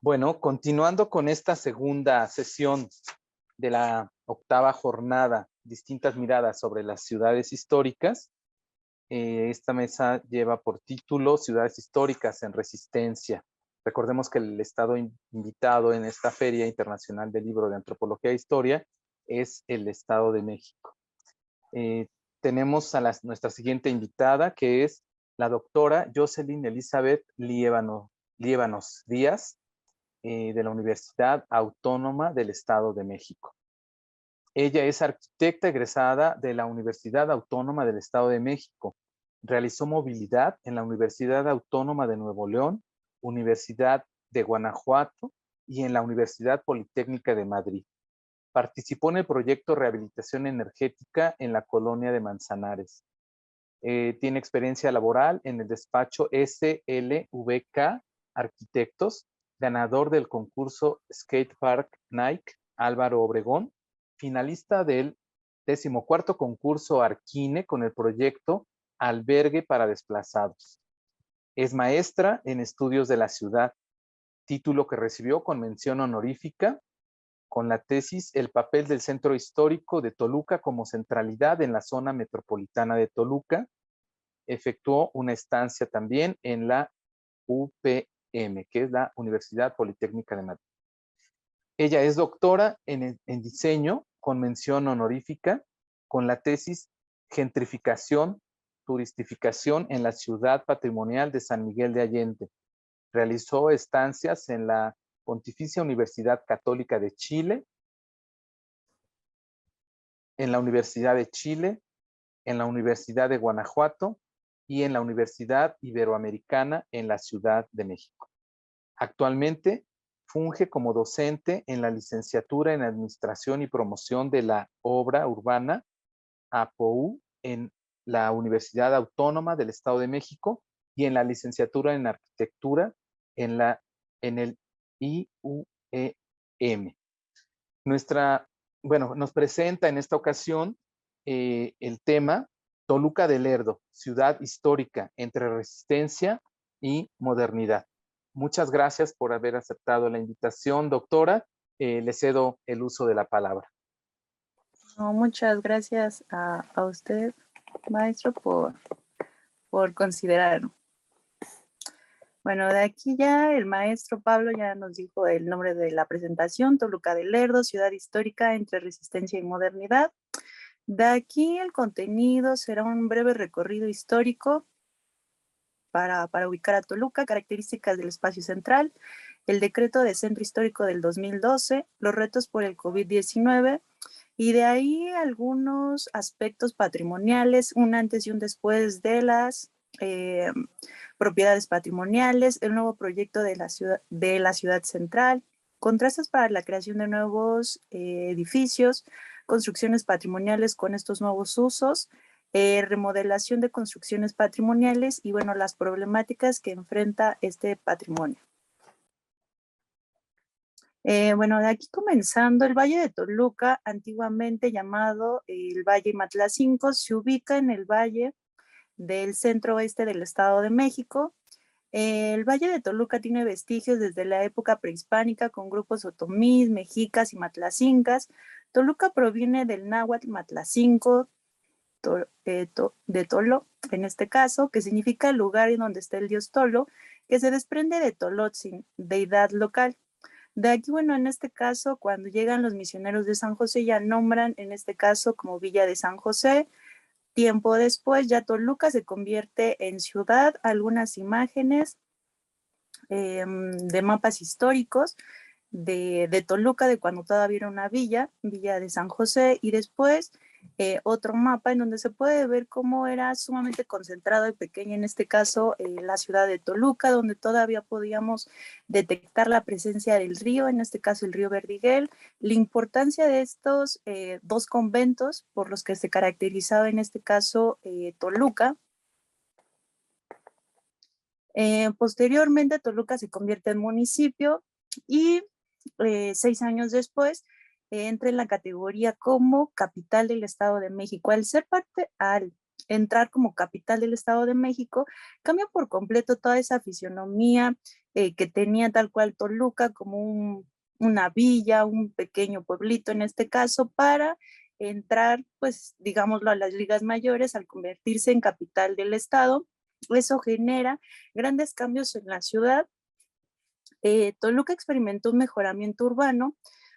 Bueno, continuando con esta segunda sesión de la octava jornada, distintas miradas sobre las ciudades históricas, esta mesa lleva por título Ciudades históricas en resistencia. Recordemos que el estado invitado en esta Feria Internacional del Libro de Antropología e Historia es el Estado de México. Tenemos a nuestra siguiente invitada, que es la doctora Jocelyn Elizabeth Liévanos Díaz, de la Universidad Autónoma del Estado de México. Ella es arquitecta egresada de la Universidad Autónoma del Estado de México. Realizó movilidad en la Universidad Autónoma de Nuevo León, Universidad de Guanajuato y en la Universidad Politécnica de Madrid. Participó en el proyecto Rehabilitación Energética en la colonia de Manzanares. Tiene experiencia laboral en el despacho SLVK Arquitectos, ganador del concurso Skate Park Nike Álvaro Obregón, finalista del 14º concurso Arquine con el proyecto Albergue para Desplazados. Es maestra en estudios de la ciudad, título que recibió con mención honorífica con la tesis El papel del centro histórico de Toluca como centralidad en la zona metropolitana de Toluca. Efectuó una estancia también en la UPM, que es la Universidad Politécnica de Madrid. Ella es doctora en diseño con mención honorífica con la tesis Gentrificación, Turistificación en la Ciudad Patrimonial de San Miguel de Allende. Realizó estancias en la Pontificia Universidad Católica de Chile, en la Universidad de Chile, en la Universidad de Guanajuato y en la Universidad Iberoamericana en la Ciudad de México. Actualmente funge como docente en la licenciatura en Administración y Promoción de la Obra Urbana, APOU, en la Universidad Autónoma del Estado de México y en la licenciatura en Arquitectura en el IUEM. Nos presenta en esta ocasión el tema Toluca de Lerdo, ciudad histórica entre resistencia y modernidad. Muchas gracias por haber aceptado la invitación, doctora. Le cedo el uso de la palabra. No, muchas gracias a usted, maestro, por considerarlo. Bueno, de aquí ya el maestro Pablo ya nos dijo el nombre de la presentación, Toluca de Lerdo, ciudad histórica entre resistencia y modernidad. De aquí el contenido será un breve recorrido histórico para ubicar a Toluca, características del espacio central, el decreto de centro histórico del 2012, los retos por el COVID-19 y de ahí algunos aspectos patrimoniales, un antes y un después de las propiedades patrimoniales, el nuevo proyecto de la ciudad central, contrastes para la creación de nuevos edificios, construcciones patrimoniales con estos nuevos usos, remodelación de construcciones patrimoniales y bueno, las problemáticas que enfrenta este patrimonio. Bueno, de aquí comenzando, el Valle de Toluca, antiguamente llamado el Valle Matlacinco, se ubica en el valle del centro oeste del Estado de México. El Valle de Toluca tiene vestigios desde la época prehispánica con grupos otomís, mexicas y matlacincas. Toluca proviene del náhuatl matlacinco, de Tolo, en este caso, que significa el lugar en donde está el dios Tolo, que se desprende de Tolotzin, deidad local. De aquí, bueno, en este caso, cuando llegan los misioneros de San José, ya nombran, en este caso, como Villa de San José. Tiempo después, ya Toluca se convierte en ciudad. Algunas imágenes de mapas históricos de Toluca, de cuando todavía era una villa de San José, y después otro mapa en donde se puede ver cómo era sumamente concentrado y pequeña, en este caso la ciudad de Toluca, donde todavía podíamos detectar la presencia del río, en este caso el río Verdiguel, la importancia de estos dos conventos por los que se caracterizaba en este caso Toluca. Posteriormente Toluca se convierte en municipio y 6 años después entra en la categoría como capital del Estado de México. Al entrar como capital del Estado de México, cambia por completo toda esa fisionomía que tenía tal cual Toluca, como una villa, un pequeño pueblito en este caso, para entrar, pues, digámoslo, a las ligas mayores al convertirse en capital del Estado. Eso genera grandes cambios en la ciudad. Toluca experimentó un mejoramiento urbano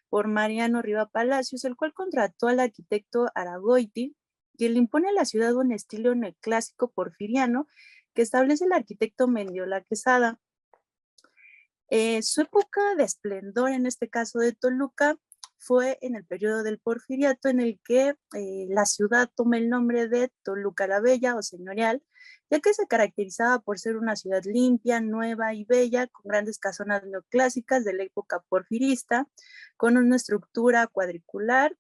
por Mariano Riva Palacios, el cual contrató al arquitecto Aragoiti, quien le impone a la ciudad un estilo neoclásico porfiriano que establece el arquitecto Mendiola Quesada. Su época de esplendor, en este caso de Toluca, fue en el periodo del Porfiriato, en el que la ciudad toma el nombre de Toluca la Bella o señorial, ya que se caracterizaba por ser una ciudad limpia, nueva y bella, con grandes casonas neoclásicas de la época porfirista, con una estructura cuadricular,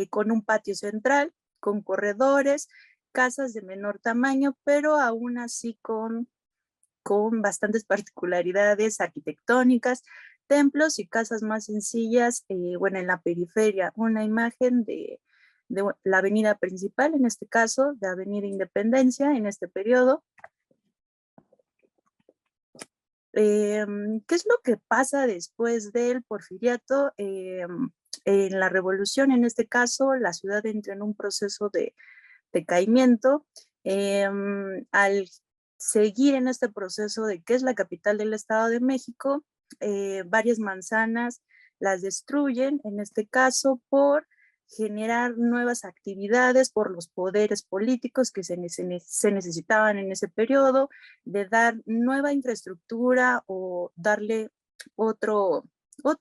con un patio central, con corredores, casas de menor tamaño, pero aún así con bastantes particularidades arquitectónicas, templos y casas más sencillas, bueno, en la periferia, una imagen de la avenida principal, en este caso, de Avenida Independencia, en este periodo. ¿Qué es lo que pasa después del Porfiriato? En la revolución, en este caso, la ciudad entra en un proceso de decaimiento. Al seguir en este proceso de que es la capital del Estado de México, varias manzanas las destruyen, en este caso por generar nuevas actividades por los poderes políticos que se necesitaban en ese periodo, de dar nueva infraestructura o darle otro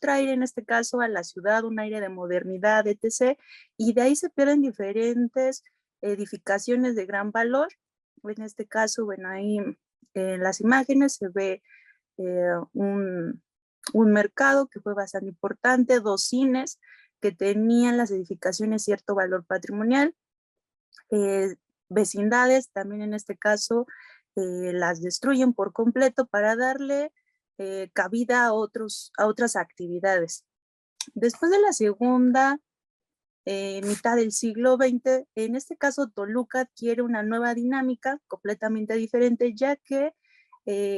aire en este caso a la ciudad, un aire de modernidad, etc. Y de ahí se pierden diferentes edificaciones de gran valor. En este caso, bueno, ahí en las imágenes se ve un mercado que fue bastante importante, 2 cines que tenían las edificaciones cierto valor patrimonial, vecindades también en este caso las destruyen por completo para darle cabida a otras actividades. Después de la segunda mitad del siglo XX, en este caso Toluca adquiere una nueva dinámica completamente diferente, ya que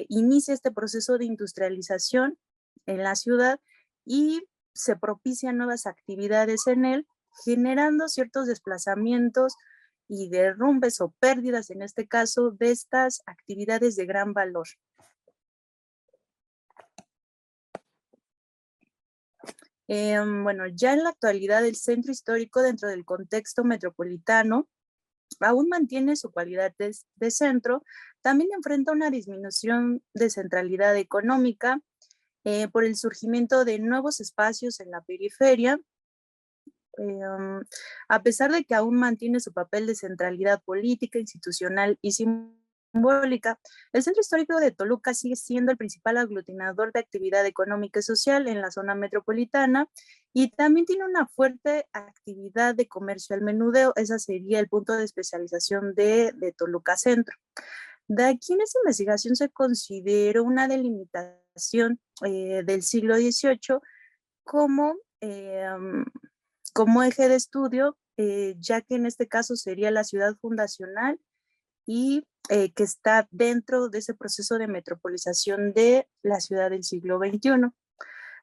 inicia este proceso de industrialización en la ciudad y se propician nuevas actividades en él, generando ciertos desplazamientos y derrumbes o pérdidas, en este caso, de estas actividades de gran valor. Bueno, ya en la actualidad el centro histórico dentro del contexto metropolitano aún mantiene su cualidad de centro, también enfrenta una disminución de centralidad económica por el surgimiento de nuevos espacios en la periferia, a pesar de que aún mantiene su papel de centralidad política, institucional y simbólica, el centro histórico de Toluca sigue siendo el principal aglutinador de actividad económica y social en la zona metropolitana y también tiene una fuerte actividad de comercio al menudeo. Ese sería el punto de especialización de Toluca Centro. De aquí en esta investigación se consideró una delimitación del siglo XVIII como, como eje de estudio, ya que en este caso sería la ciudad fundacional y que está dentro de ese proceso de metropolización de la ciudad del siglo XXI.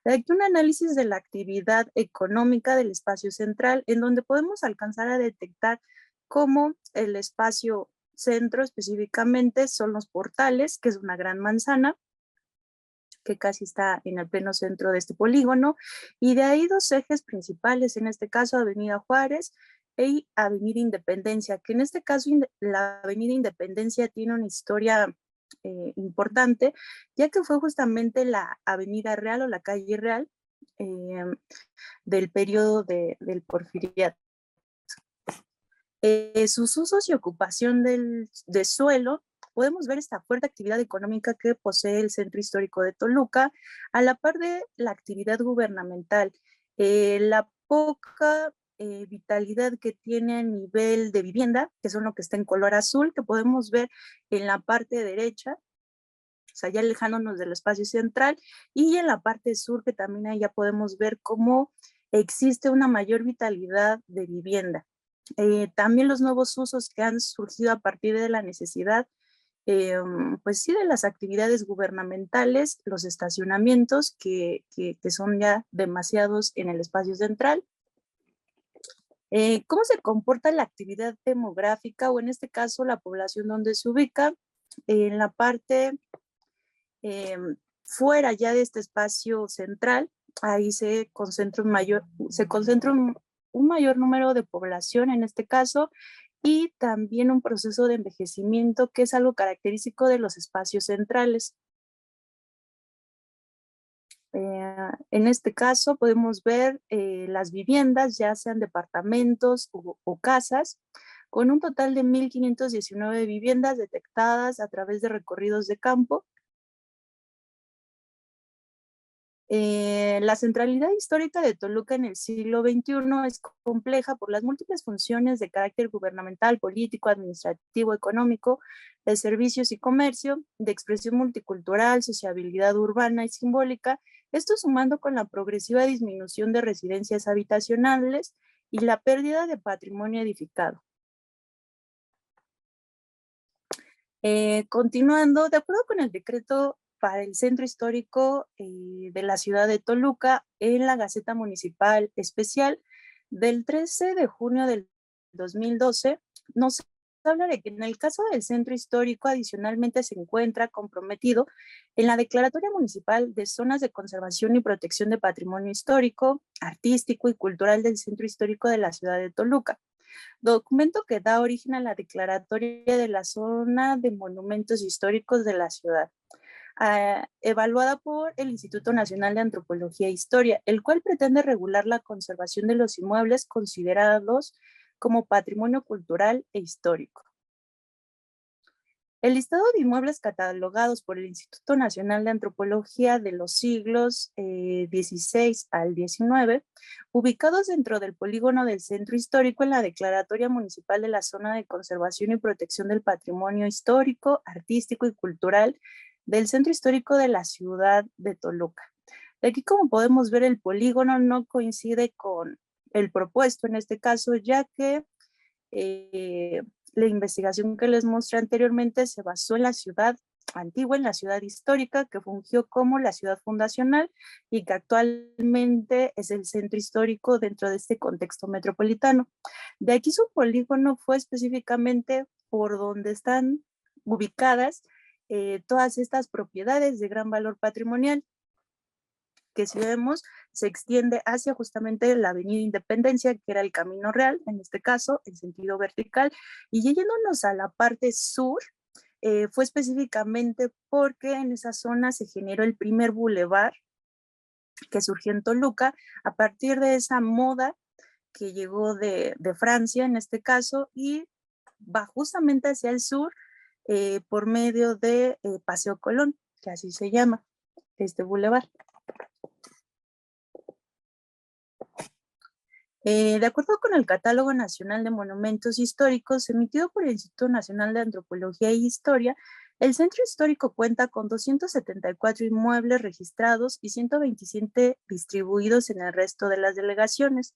Aquí un análisis de la actividad económica del espacio central, en donde podemos alcanzar a detectar cómo el espacio centro específicamente son los portales, que es una gran manzana, que casi está en el pleno centro de este polígono, y de ahí 2 ejes principales, en este caso Avenida Juárez y Avenida Independencia, que en este caso la Avenida Independencia tiene una historia importante, ya que fue justamente la Avenida Real o la calle Real del periodo del Porfiriato. Sus usos y ocupación de suelo, podemos ver esta fuerte actividad económica que posee el centro histórico de Toluca, a la par de la actividad gubernamental, la poca vitalidad que tiene a nivel de vivienda, que son lo que está en color azul, que podemos ver en la parte derecha, o sea, ya alejándonos del espacio central, y en la parte sur, que también ahí ya podemos ver cómo existe una mayor vitalidad de vivienda. También los nuevos usos que han surgido a partir de la necesidad, pues sí, de las actividades gubernamentales, los estacionamientos que son ya demasiados en el espacio central. ¿Cómo se comporta la actividad demográfica o en este caso la población donde se ubica? En la parte fuera ya de este espacio central, ahí se concentra un mayor número de población en este caso y también un proceso de envejecimiento que es algo característico de los espacios centrales. En este caso podemos ver las viviendas, ya sean departamentos o casas, con un total de 1.519 viviendas detectadas a través de recorridos de campo. La centralidad histórica de Toluca en el siglo XXI es compleja por las múltiples funciones de carácter gubernamental, político, administrativo, económico, de servicios y comercio, de expresión multicultural, sociabilidad urbana y simbólica, esto sumando con la progresiva disminución de residencias habitacionales y la pérdida de patrimonio edificado. Continuando, de acuerdo con el decreto para el centro histórico de la ciudad de Toluca, en la Gaceta Municipal Especial del 13 de junio del 2012, nos habla de que en el caso del centro histórico adicionalmente se encuentra comprometido en la Declaratoria Municipal de Zonas de Conservación y Protección de Patrimonio Histórico, Artístico y Cultural del Centro Histórico de la ciudad de Toluca, documento que da origen a la Declaratoria de la Zona de Monumentos Históricos de la ciudad, evaluada por el Instituto Nacional de Antropología e Historia, el cual pretende regular la conservación de los inmuebles considerados como patrimonio cultural e histórico. El listado de inmuebles catalogados por el Instituto Nacional de Antropología de los siglos XVI al XIX, ubicados dentro del polígono del centro histórico en la Declaratoria Municipal de la Zona de Conservación y Protección del Patrimonio Histórico, Artístico y Cultural del centro histórico de la ciudad de Toluca. De aquí, como podemos ver, el polígono no coincide con el propuesto en este caso, ya que la investigación que les mostré anteriormente se basó en la ciudad antigua, en la ciudad histórica, que fungió como la ciudad fundacional y que actualmente es el centro histórico dentro de este contexto metropolitano. De aquí su polígono fue específicamente por donde están ubicadas todas estas propiedades de gran valor patrimonial, que si vemos se extiende hacia justamente la avenida Independencia, que era el Camino Real, en este caso, en sentido vertical, y yéndonos a la parte sur, fue específicamente porque en esa zona se generó el primer bulevar que surgió en Toluca, a partir de esa moda que llegó de Francia, en este caso, y va justamente hacia el sur, por medio de Paseo Colón, que así se llama, este bulevar. De acuerdo con el Catálogo Nacional de Monumentos Históricos emitido por el Instituto Nacional de Antropología e Historia, el centro histórico cuenta con 274 inmuebles registrados y 127 distribuidos en el resto de las delegaciones.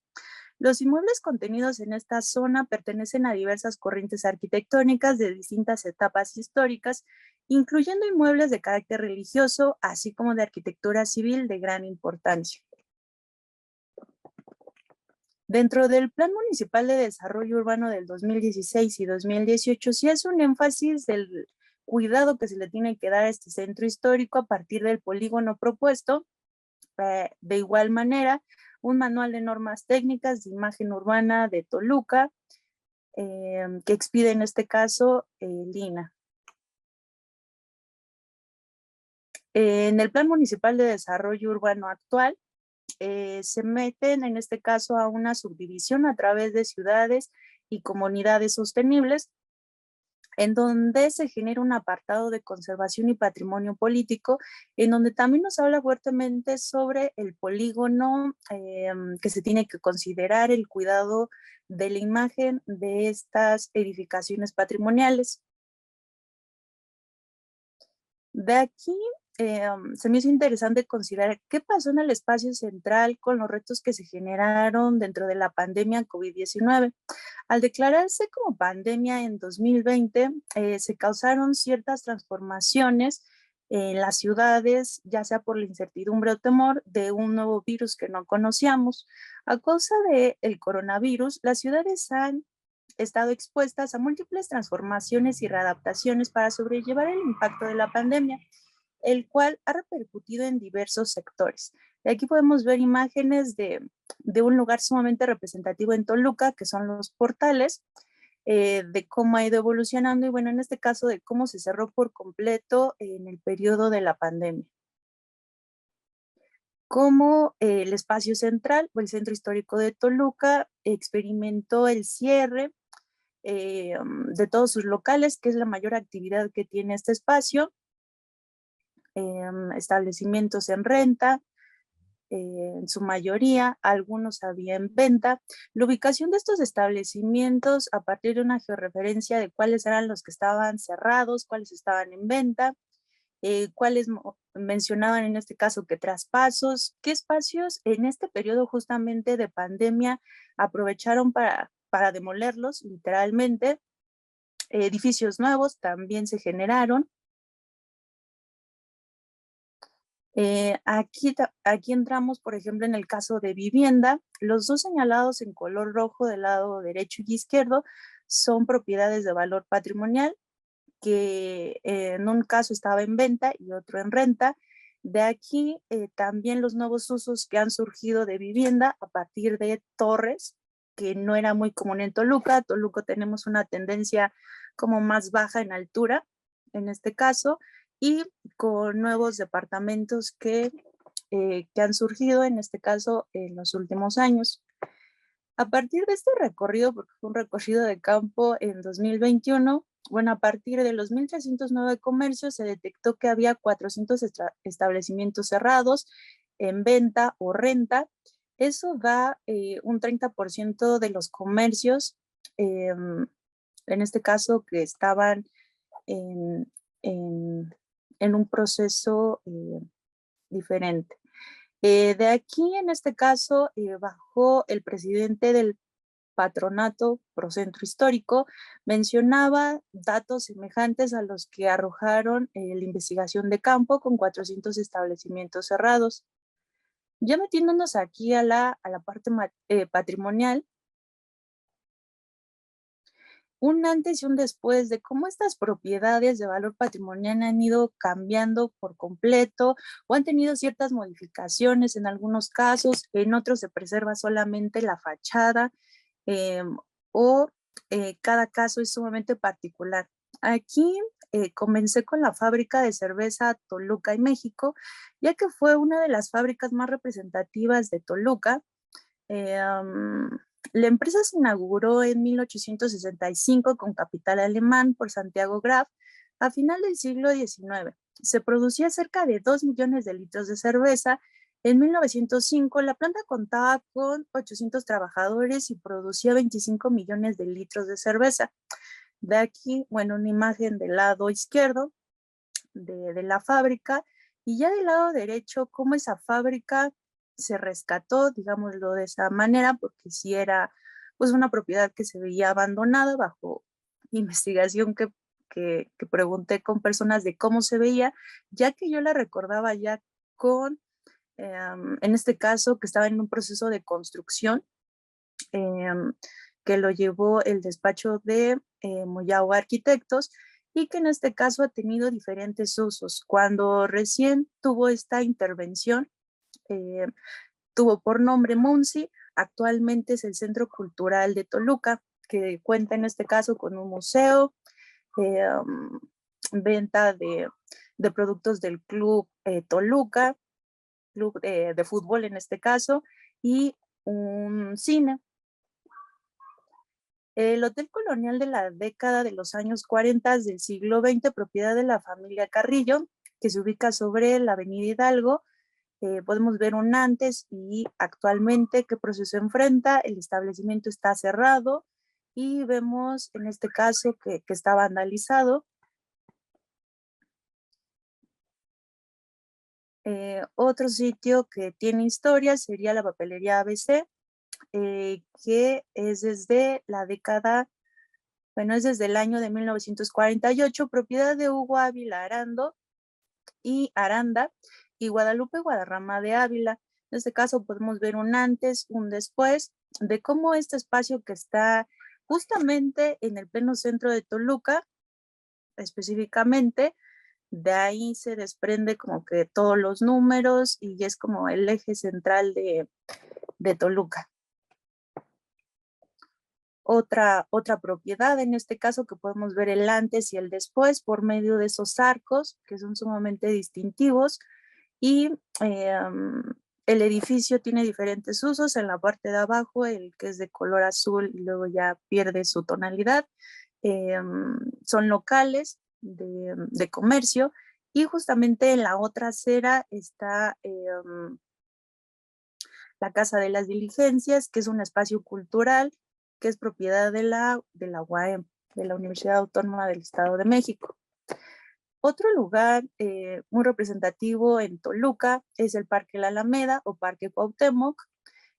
Los inmuebles contenidos en esta zona pertenecen a diversas corrientes arquitectónicas de distintas etapas históricas, incluyendo inmuebles de carácter religioso, así como de arquitectura civil de gran importancia. Dentro del Plan Municipal de Desarrollo Urbano del 2016 y 2018, sí hace un énfasis del cuidado que se le tiene que dar a este centro histórico a partir del polígono propuesto. De igual manera, un manual de normas técnicas de imagen urbana de Toluca, que expide en este caso Lina. En el Plan Municipal de Desarrollo Urbano actual, se meten en este caso a una subdivisión a través de ciudades y comunidades sostenibles, en donde se genera un apartado de conservación y patrimonio político, en donde también nos habla fuertemente sobre el polígono, que se tiene que considerar el cuidado de la imagen de estas edificaciones patrimoniales. De aquí se me hizo interesante considerar qué pasó en el espacio central con los retos que se generaron dentro de la pandemia COVID-19. Al declararse como pandemia en 2020, se causaron ciertas transformaciones en las ciudades, ya sea por la incertidumbre o temor de un nuevo virus que no conocíamos. A causa del coronavirus, las ciudades han estado expuestas a múltiples transformaciones y readaptaciones para sobrellevar el impacto de la pandemia, el cual ha repercutido en diversos sectores. Y aquí podemos ver imágenes de un lugar sumamente representativo en Toluca, que son los portales, de cómo ha ido evolucionando y bueno, en este caso de cómo se cerró por completo en el periodo de la pandemia. Como el espacio central o el centro histórico de Toluca experimentó el cierre de todos sus locales, que es la mayor actividad que tiene este espacio, establecimientos en renta, en su mayoría, algunos había en venta. La ubicación de estos establecimientos a partir de una georreferencia de cuáles eran los que estaban cerrados, cuáles estaban en venta, cuáles mencionaban en este caso que traspasos, qué espacios en este periodo justamente de pandemia aprovecharon para demolerlos literalmente. Edificios nuevos también se generaron. Aquí entramos, por ejemplo, en el caso de vivienda. Los dos señalados en color rojo del lado derecho y izquierdo son propiedades de valor patrimonial que en un caso estaba en venta y otro en renta. De aquí también los nuevos usos que han surgido de vivienda a partir de torres, que no era muy común en Toluca. Toluca tenemos una tendencia como más baja en altura, en este caso, y con nuevos departamentos que han surgido, en este caso, en los últimos años. A partir de este recorrido, porque fue un recorrido de campo en 2021, bueno, a partir de los 1.309 comercios se detectó que había 400 establecimientos cerrados en venta o renta. Eso da un 30% de los comercios, en este caso, que estaban en, en, en un proceso diferente. De aquí, en este caso, bajó el presidente del Patronato Procentro Histórico, mencionaba datos semejantes a los que arrojaron la investigación de campo con 400 establecimientos cerrados. Ya metiéndonos aquí a la parte patrimonial, un antes y un después de cómo estas propiedades de valor patrimonial han ido cambiando por completo o han tenido ciertas modificaciones en algunos casos, en otros se preserva solamente la fachada, eh, o cada caso es sumamente particular. Aquí comencé con la fábrica de cerveza Toluca y México, ya que fue una de las fábricas más representativas de Toluca. La empresa se inauguró en 1865 con capital alemán por Santiago Graf a final del siglo XIX. Se producía cerca de 2 millones de litros de cerveza. En 1905 la planta contaba con 800 trabajadores y producía 25 millones de litros de cerveza. De aquí, bueno, una imagen del lado izquierdo de la fábrica y ya del lado derecho cómo esa fábrica se rescató, digámoslo de esa manera, porque sí era pues una propiedad que se veía abandonada bajo investigación que pregunté con personas de cómo se veía, ya que yo la recordaba ya con, en este caso, que estaba en un proceso de construcción, que lo llevó el despacho de Moyao Arquitectos y que en este caso ha tenido diferentes usos. Cuando recién tuvo esta intervención, eh, tuvo por nombre Munsi, actualmente es el Centro Cultural de Toluca, que cuenta en este caso con un museo, eh, venta de productos del Club Toluca, club de fútbol en este caso, y un cine. El Hotel Colonial de la década de los años 40 del siglo XX, propiedad de la familia Carrillo, que se ubica sobre la avenida Hidalgo. Podemos ver un antes y actualmente qué proceso enfrenta. El establecimiento está cerrado y vemos en este caso que está vandalizado. Otro sitio que tiene historia sería la papelería ABC, que es desde la década, bueno, es desde el año de 1948, propiedad de Hugo Ávila Aranda y Guadalupe Guadarrama de Ávila. En este caso podemos ver un antes, un después, de cómo este espacio que está justamente en el pleno centro de Toluca, específicamente, de ahí se desprende como que todos los números y es como el eje central de Toluca. Otra propiedad, en este caso, que podemos ver el antes y el después por medio de esos arcos que son sumamente distintivos, y el edificio tiene diferentes usos. En la parte de abajo, el que es de color azul y luego ya pierde su tonalidad, son locales de comercio, y justamente en la otra acera está la Casa de las Diligencias, que es un espacio cultural que es propiedad de la UAM, de la Universidad Autónoma del Estado de México. Otro lugar muy representativo en Toluca es el Parque La Alameda o Parque Cuauhtémoc.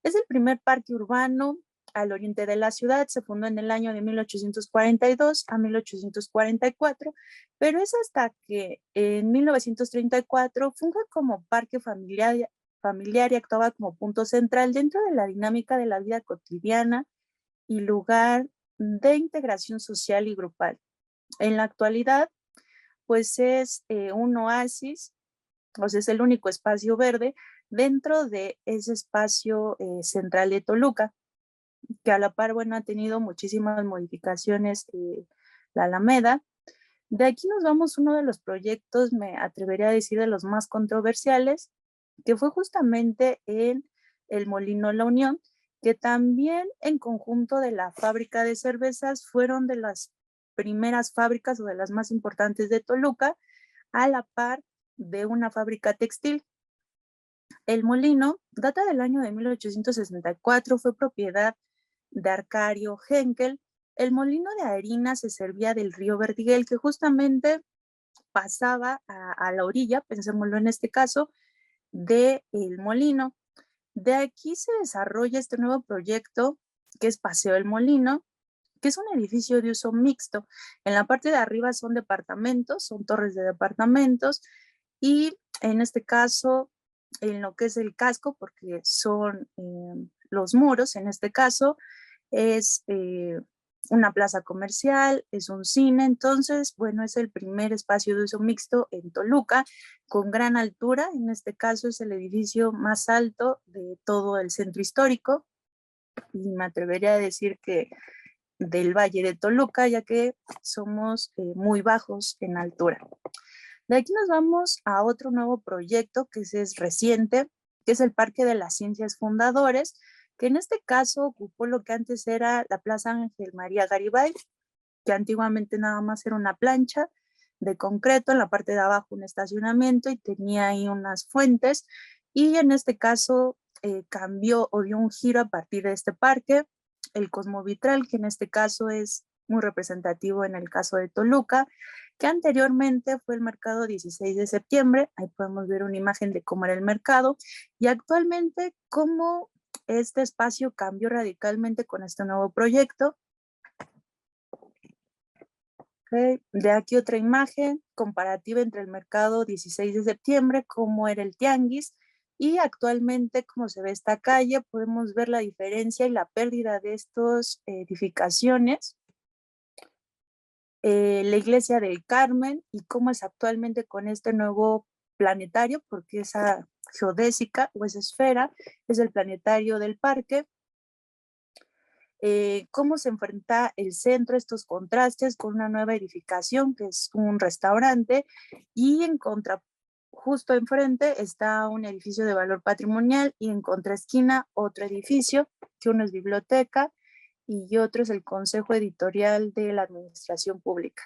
Es el primer parque urbano al oriente de la ciudad. Se fundó en el año de 1842 a 1844, pero es hasta que en 1934 funge como parque familiar y actuaba como punto central dentro de la dinámica de la vida cotidiana y lugar de integración social y grupal. En la actualidad, pues es un oasis, o sea, es el único espacio verde dentro de ese espacio central de Toluca, que a la par, bueno, ha tenido muchísimas modificaciones la Alameda. De aquí nos vamos a uno de los proyectos, me atrevería a decir, de los más controversiales, que fue justamente en el Molino La Unión, que también en conjunto de la fábrica de cervezas fueron de las primeras fábricas o de las más importantes de Toluca, a la par de una fábrica textil. El molino data del año de 1864, fue propiedad de Arcario Henkel. El molino de harina se servía del río Verdiguel, que justamente pasaba a la orilla, pensémoslo en este caso, del molino. De aquí se desarrolla este nuevo proyecto, que es Paseo del Molino, que es un edificio de uso mixto. En la parte de arriba son departamentos, son torres de departamentos, y en este caso, en lo que es el casco, porque son los muros, en este caso, es una plaza comercial, es un cine. Entonces, bueno, es el primer espacio de uso mixto en Toluca, con gran altura. En este caso es el edificio más alto de todo el centro histórico, y me atrevería a decir que del Valle de Toluca, ya que somos muy bajos en altura. De aquí nos vamos a otro nuevo proyecto que es reciente, que es el Parque de las Ciencias Fundadores, que en este caso ocupó lo que antes era la Plaza Ángel María Garibay, que antiguamente nada más era una plancha de concreto, en la parte de abajo un estacionamiento y tenía ahí unas fuentes, y en este caso cambió o dio un giro a partir de este parque, el Cosmovitral, que en este caso es muy representativo en el caso de Toluca, que anteriormente fue el mercado 16 de septiembre. Ahí podemos ver una imagen de cómo era el mercado, y actualmente cómo este espacio cambió radicalmente con este nuevo proyecto. Okay. De aquí otra imagen comparativa entre el mercado 16 de septiembre, cómo era el tianguis, y actualmente cómo se ve esta calle. Podemos ver la diferencia y la pérdida de estas edificaciones. La iglesia del Carmen y cómo es actualmente con este nuevo planetario, porque esa geodésica o esa esfera es el planetario del parque. Cómo se enfrenta el centro, estos contrastes con una nueva edificación que es un restaurante, y en contra, justo enfrente está un edificio de valor patrimonial, y en contraesquina otro edificio, que uno es biblioteca y otro es el Consejo Editorial de la Administración Pública.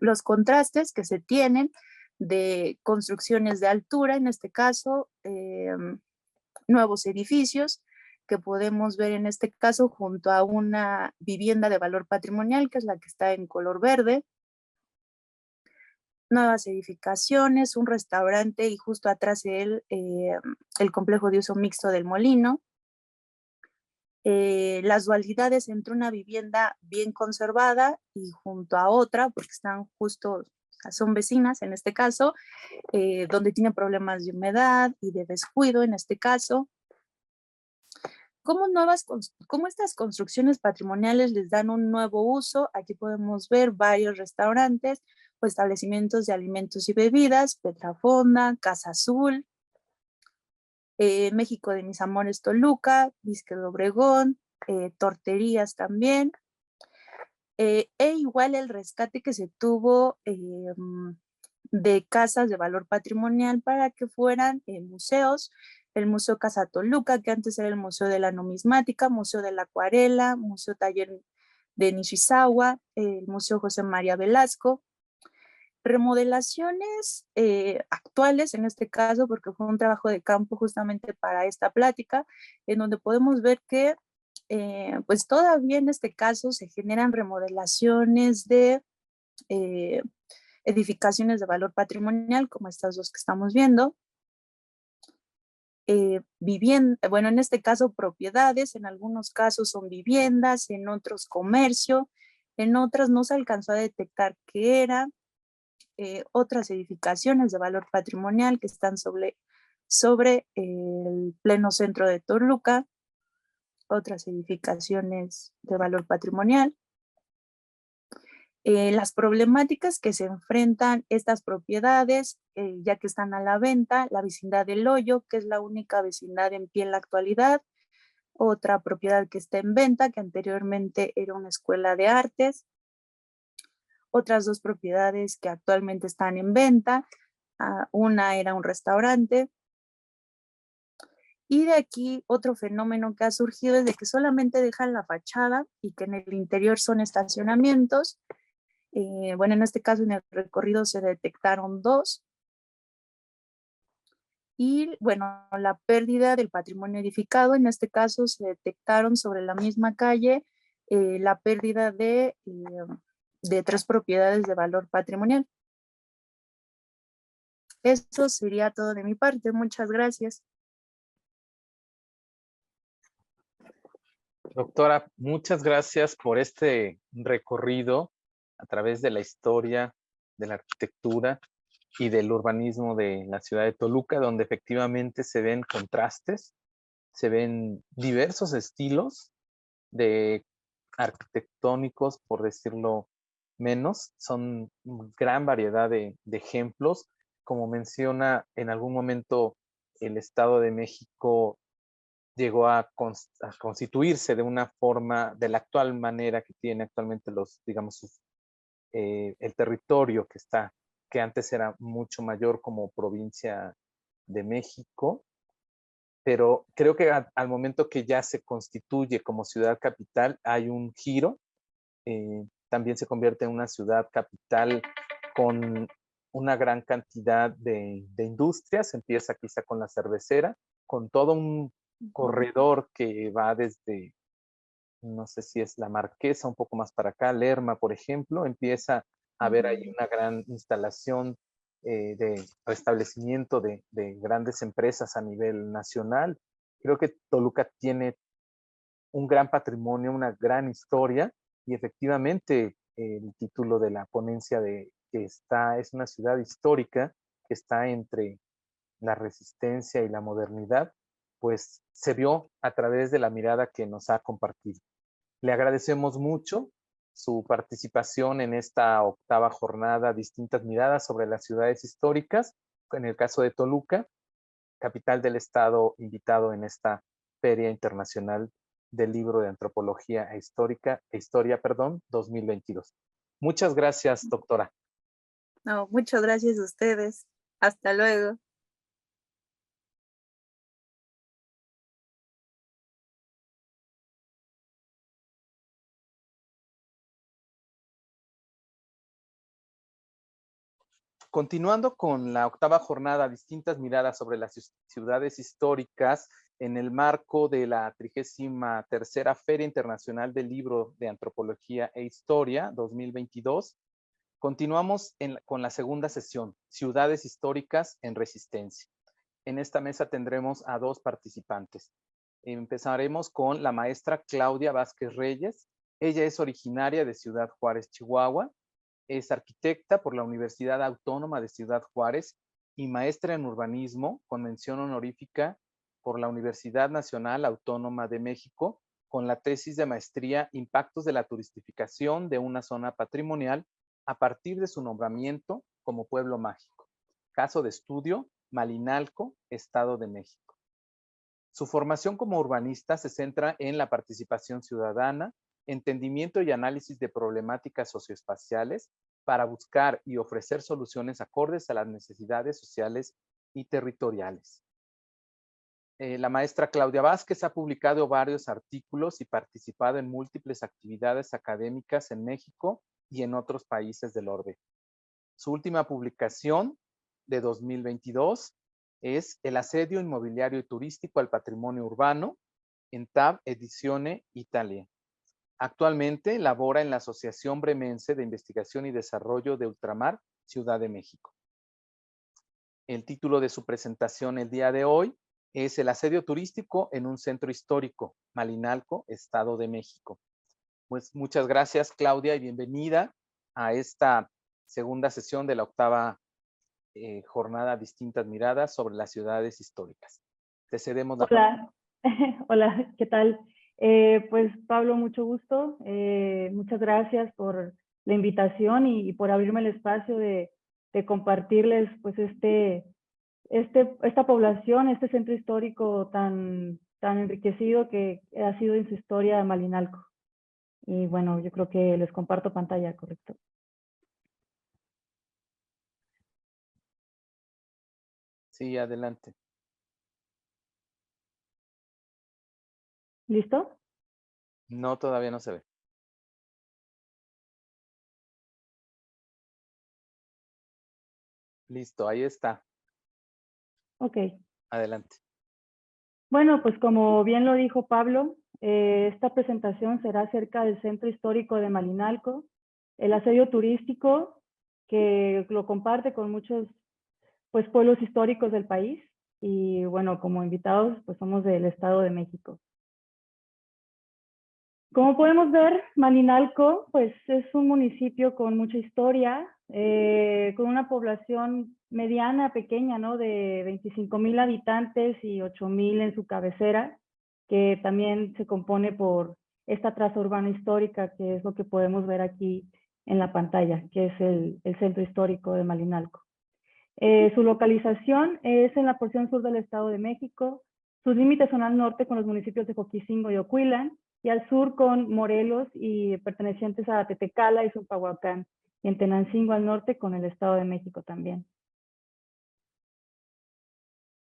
Los contrastes que se tienen de construcciones de altura, en este caso, nuevos edificios que podemos ver en este caso junto a una vivienda de valor patrimonial, que es la que está en color verde, nuevas edificaciones, un restaurante y justo atrás de él el complejo de uso mixto del Molino. las dualidades entre una vivienda bien conservada y junto a otra, porque están justo, son vecinas en este caso, donde tiene problemas de humedad y de descuido en este caso. ¿Cómo estas construcciones patrimoniales les dan un nuevo uso? Aquí podemos ver varios restaurantes o establecimientos de alimentos y bebidas, Petrafonda, Casa Azul, México de mis amores Toluca, Vizca de Obregón, torterías también, e igual el rescate que se tuvo de casas de valor patrimonial para que fueran museos, el Museo Casa Toluca, que antes era el Museo de la Numismática, Museo de la Acuarela, Museo Taller de Nishizawa, el Museo José María Velasco, remodelaciones actuales en este caso, porque fue un trabajo de campo justamente para esta plática, en donde podemos ver que pues todavía en este caso se generan remodelaciones de edificaciones de valor patrimonial, como estas dos que estamos viendo, bueno, en este caso propiedades, en algunos casos son viviendas, en otros comercio, en otras no se alcanzó a detectar qué era, otras edificaciones de valor patrimonial que están sobre el pleno centro de Toluca, otras edificaciones de valor patrimonial. Las problemáticas que se enfrentan estas propiedades, ya que están a la venta, la vecindad del Hoyo, que es la única vecindad en pie en la actualidad, otra propiedad que está en venta, que anteriormente era una escuela de artes, otras dos propiedades que actualmente están en venta, una era un restaurante, y de aquí otro fenómeno que ha surgido es de que solamente dejan la fachada y que en el interior son estacionamientos. Bueno, en este caso en el recorrido se detectaron dos. Y bueno, la pérdida del patrimonio edificado, en este caso se detectaron sobre la misma calle la pérdida de 3 propiedades de valor patrimonial. Eso sería todo de mi parte. Muchas gracias. Doctora, muchas gracias por este recorrido a través de la historia, de la arquitectura y del urbanismo de la ciudad de Toluca, donde efectivamente se ven contrastes, se ven diversos estilos de arquitectónicos, por decirlo menos. Son gran variedad de ejemplos. Como menciona, en algún momento el Estado de México llegó a constituirse de una forma, de la actual manera que tiene actualmente digamos, el territorio que está, que antes era mucho mayor como provincia de México, pero creo que al momento que ya se constituye como ciudad capital hay un giro, también se convierte en una ciudad capital con una gran cantidad de industrias, empieza quizá con la cervecera, con todo un corredor que va desde, no sé si es la Marquesa, un poco más para acá, Lerma, por ejemplo, empieza a haber ahí una gran instalación de restablecimiento de grandes empresas a nivel nacional. Creo que Toluca tiene un gran patrimonio, una gran historia, y efectivamente el título de la ponencia de que es una ciudad histórica que está entre la resistencia y la modernidad, pues se vio a través de la mirada que nos ha compartido. Le agradecemos mucho su participación en esta octava jornada, distintas miradas sobre las ciudades históricas, en el caso de Toluca, capital del estado invitado en esta Feria Internacional del Libro de Antropología e Historia 2022. Muchas gracias, doctora. No, muchas gracias a ustedes. Hasta luego. Continuando con la octava jornada, distintas miradas sobre las ciudades históricas en el marco de la 33ª Feria Internacional del Libro de Antropología e Historia 2022, continuamos con la segunda sesión, Ciudades históricas en resistencia. En esta mesa tendremos a dos participantes. Empezaremos con la maestra Claudia Vázquez Reyes. Ella es originaria de Ciudad Juárez, Chihuahua. Es arquitecta por la Universidad Autónoma de Ciudad Juárez y maestra en urbanismo con mención honorífica por la Universidad Nacional Autónoma de México, con la tesis de maestría Impactos de la turistificación de una zona patrimonial a partir de su nombramiento como pueblo mágico. Caso de estudio, Malinalco, Estado de México. Su formación como urbanista se centra en la participación ciudadana, entendimiento y análisis de problemáticas socioespaciales para buscar y ofrecer soluciones acordes a las necesidades sociales y territoriales. La maestra Claudia Vázquez ha publicado varios artículos y participado en múltiples actividades académicas en México y en otros países del orbe. Su última publicación de 2022 es El asedio inmobiliario y turístico al patrimonio urbano en TAB Edizione Italia. Actualmente labora en la Asociación Bremense de Investigación y Desarrollo de Ultramar, Ciudad de México. El título de su presentación el día de hoy es El asedio turístico en un centro histórico, Malinalco, Estado de México. Pues muchas gracias, Claudia, y bienvenida a esta segunda sesión de la octava jornada Distintas Miradas sobre las ciudades históricas. Te cedemos la palabra. Hola, ¿qué tal? Pues Pablo, mucho gusto. Muchas gracias por la invitación y por abrirme el espacio de compartirles pues esta población, este centro histórico tan enriquecido que ha sido en su historia Malinalco. Y bueno, yo creo que les comparto pantalla, ¿correcto? Sí, adelante. ¿Listo? No, todavía no se ve. Listo, ahí está. Ok. Adelante. Bueno, pues como bien lo dijo Pablo, esta presentación será acerca del centro histórico de Malinalco, el asedio turístico que lo comparte con muchos pues pueblos históricos del país y bueno, como invitados pues somos del Estado de México. Como podemos ver, Malinalco pues es un municipio con mucha historia, con una población mediana, pequeña, ¿no? De 25,000 habitantes y 8,000 en su cabecera, que también se compone por esta traza urbana histórica, que es lo que podemos ver aquí en la pantalla, que es el centro histórico de Malinalco. Su localización es en la porción sur del Estado de México. Sus límites son al norte con los municipios de Joquicingo y Ocuilan, y al sur con Morelos y pertenecientes a Tetecala y Zumpahuacán, y en Tenancingo al norte con el Estado de México también.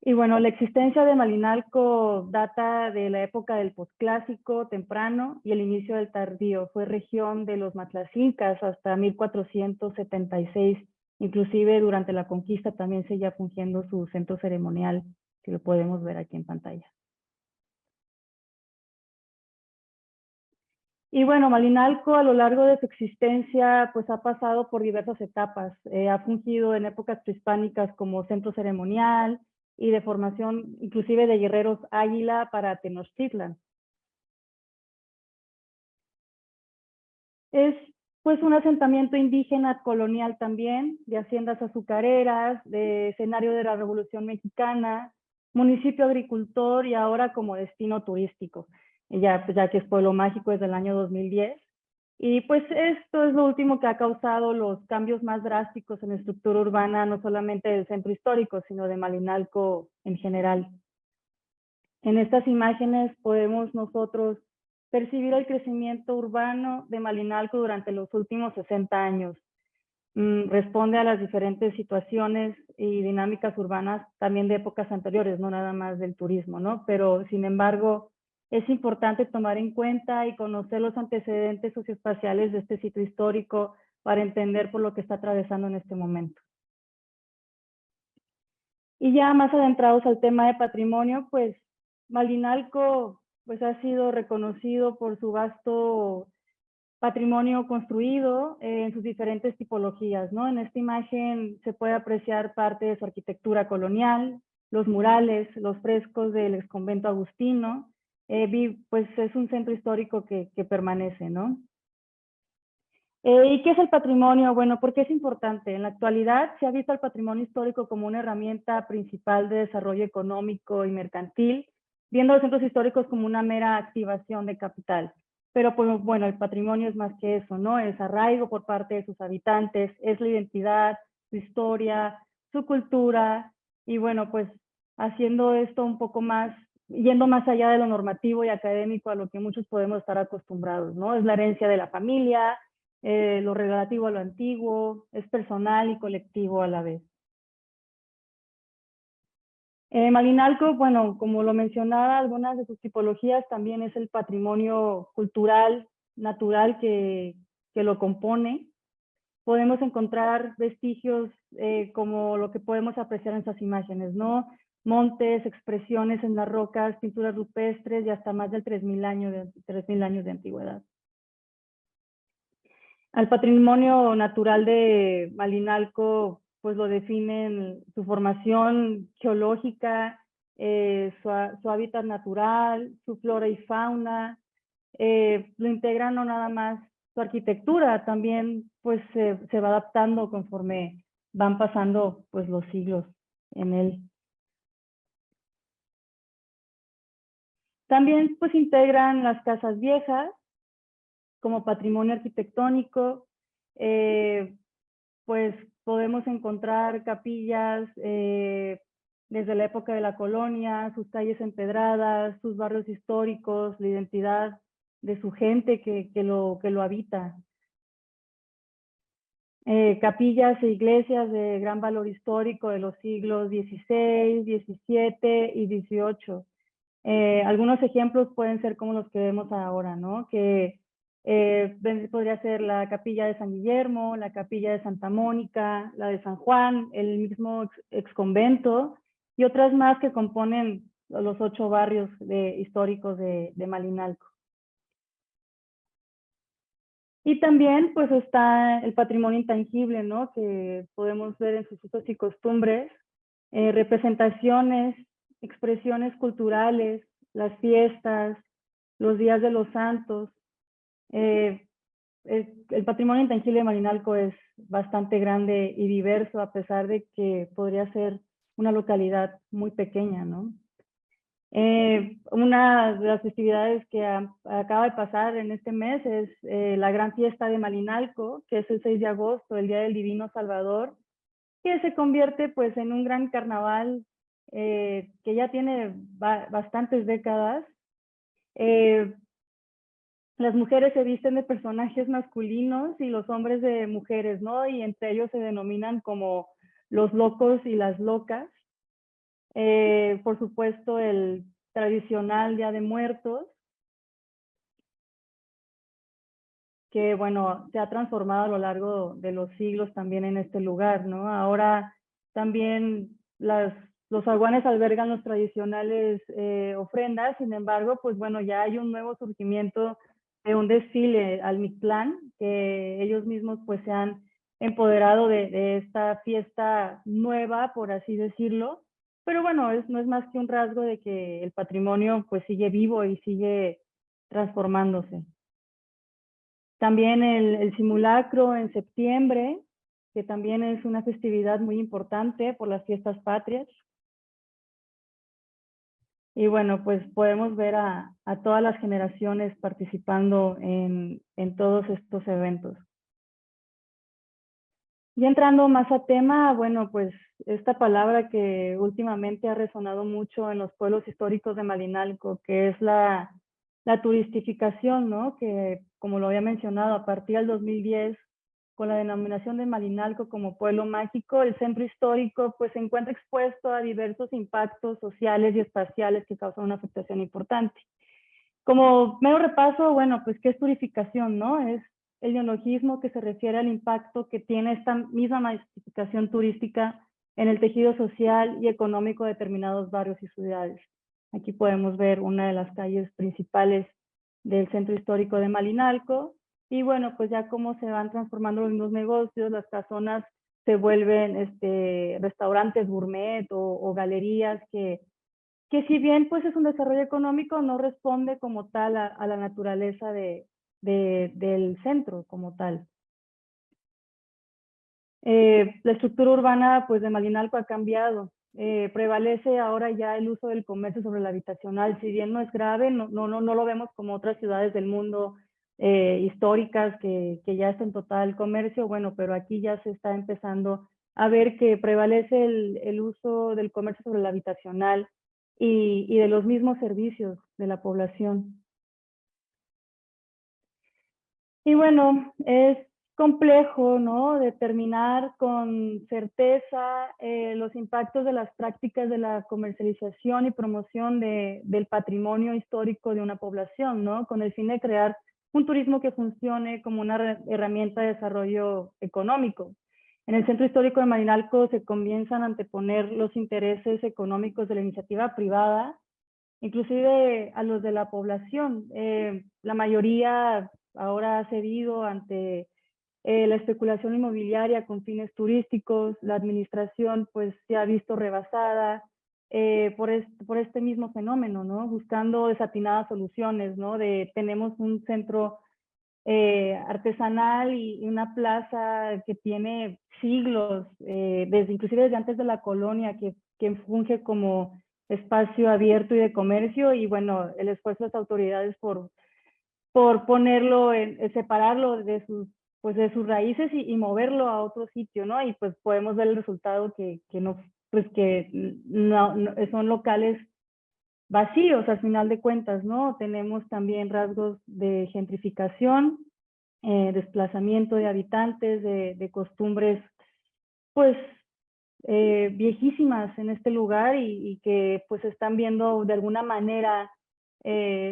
Y bueno, la existencia de Malinalco data de la época del posclásico temprano y el inicio del tardío. Fue región de los Matlacincas hasta 1476. Inclusive durante la conquista también seguía fungiendo su centro ceremonial, que lo podemos ver aquí en pantalla. Y bueno, Malinalco a lo largo de su existencia pues ha pasado por diversas etapas. Ha fungido en épocas prehispánicas como centro ceremonial y de formación inclusive de guerreros águila para Tenochtitlan. Es pues un asentamiento indígena colonial también, de haciendas azucareras, de escenario de la Revolución Mexicana, municipio agricultor y ahora como destino turístico, ya que es pueblo mágico desde el año 2010. Y pues esto es lo último que ha causado los cambios más drásticos en la estructura urbana, no solamente del centro histórico, sino de Malinalco en general. En estas imágenes podemos nosotros percibir el crecimiento urbano de Malinalco durante los últimos 60 años. Responde a las diferentes situaciones y dinámicas urbanas también de épocas anteriores, no nada más del turismo, ¿no? Pero sin embargo, es importante tomar en cuenta y conocer los antecedentes socioespaciales de este sitio histórico para entender por lo que está atravesando en este momento. Y ya más adentrados al tema de patrimonio, pues Malinalco pues ha sido reconocido por su vasto patrimonio construido en sus diferentes tipologías, ¿no? En esta imagen se puede apreciar parte de su arquitectura colonial, los murales, los frescos del exconvento agustino pues es un centro histórico que permanece, ¿no? ¿Y qué es el patrimonio? Bueno, ¿por qué es importante? En la actualidad se ha visto al patrimonio histórico como una herramienta principal de desarrollo económico y mercantil, viendo los centros históricos como una mera activación de capital. Pero pues bueno, el patrimonio es más que eso, ¿no? Es arraigo por parte de sus habitantes, es la identidad, su historia, su cultura, y bueno, pues haciendo esto un poco más, yendo más allá de lo normativo y académico a lo que muchos podemos estar acostumbrados, ¿no? Es la herencia de la familia, lo relativo a lo antiguo, es personal y colectivo a la vez. Malinalco, bueno, como lo mencionaba, algunas de sus tipologías también es el patrimonio cultural, natural que lo compone. Podemos encontrar vestigios como lo que podemos apreciar en estas imágenes, ¿no? Montes, expresiones en las rocas, pinturas rupestres y hasta más de 3.000 años de antigüedad. Al patrimonio natural de Malinalco, pues lo definen su formación geológica, su hábitat natural, su flora y fauna, lo integran no nada más su arquitectura, también pues se va adaptando conforme van pasando pues los siglos en él. También pues integran las casas viejas como patrimonio arquitectónico, pues podemos encontrar capillas desde la época de la colonia, sus calles empedradas, sus barrios históricos, la identidad de su gente que lo habita. Capillas e iglesias de gran valor histórico de los siglos XVI, XVII y XVIII. Algunos ejemplos pueden ser como los que vemos ahora, ¿no? Que podría ser la capilla de San Guillermo, la capilla de Santa Mónica, la de San Juan, el mismo exconvento y otras más que componen los 8 barrios históricos de Malinalco. Y también pues está el patrimonio intangible, ¿no? Que podemos ver en sus usos y costumbres, representaciones, expresiones culturales, las fiestas, los días de los santos. El patrimonio intangible de Malinalco es bastante grande y diverso, a pesar de que podría ser una localidad muy pequeña, ¿no? Una de las festividades que acaba de pasar en este mes es la gran fiesta de Malinalco, que es el 6 de agosto, el Día del Divino Salvador, que se convierte pues en un gran carnaval que ya tiene bastantes décadas. Las mujeres se visten de personajes masculinos y los hombres de mujeres, ¿no? Y entre ellos se denominan como los locos y las locas. Por supuesto, el tradicional Día de Muertos, que bueno, se ha transformado a lo largo de los siglos también en este lugar, ¿no? Ahora también los aguanes albergan los tradicionales ofrendas, sin embargo, pues bueno, ya hay un nuevo surgimiento de un desfile al Mictlán, que ellos mismos pues se han empoderado de esta fiesta nueva, por así decirlo. Pero bueno, no es más que un rasgo de que el patrimonio pues sigue vivo y sigue transformándose. También el simulacro en septiembre, que también es una festividad muy importante por las fiestas patrias. Y bueno, pues podemos ver a todas las generaciones participando en todos estos eventos. Y entrando más a tema, bueno, pues esta palabra que últimamente ha resonado mucho en los pueblos históricos de Malinalco, que es la turistificación, ¿no? Que, como lo había mencionado, a partir del 2010, con la denominación de Malinalco como pueblo mágico, el centro histórico pues se encuentra expuesto a diversos impactos sociales y espaciales que causan una afectación importante. Como mero repaso, bueno, pues ¿qué es turificación, no? Es el neologismo que se refiere al impacto que tiene esta misma masificación turística en el tejido social y económico de determinados barrios y ciudades. Aquí podemos ver una de las calles principales del centro histórico de Malinalco. Y bueno, pues ya cómo se van transformando los mismos negocios, las casonas se vuelven restaurantes gourmet o galerías que que si bien pues es un desarrollo económico, no responde como tal a la naturaleza del centro como tal. La estructura urbana pues de Malinalco ha cambiado. Prevalece ahora ya el uso del comercio sobre la habitacional. Si bien no es grave, no lo vemos como otras ciudades del mundo históricas que ya está en total comercio. Bueno, pero aquí ya se está empezando a ver que prevalece el uso del comercio sobre la habitacional y de los mismos servicios de la población. Y bueno, es complejo, ¿no?, determinar con certeza los impactos de las prácticas de la comercialización y promoción del patrimonio histórico de una población, ¿no?, con el fin de crear un turismo que funcione como una herramienta de desarrollo económico. En el centro histórico de Malinalco se comienzan a anteponer los intereses económicos de la iniciativa privada, inclusive a los de la población. La mayoría ahora ha cedido ante la especulación inmobiliaria con fines turísticos. La administración pues se ha visto rebasada por este mismo fenómeno, ¿no? Buscando desatinadas soluciones, ¿no? Tenemos un centro artesanal y una plaza que tiene siglos, inclusive desde antes de la colonia, que funge como espacio abierto y de comercio, y bueno, el esfuerzo de las autoridades por ponerlo, separarlo de sus raíces y moverlo a otro sitio, ¿no? Y pues podemos ver el resultado que son locales vacíos al final de cuentas, ¿no? Tenemos también rasgos de gentrificación, desplazamiento de habitantes, de costumbres, pues, viejísimas en este lugar y que pues están viendo de alguna manera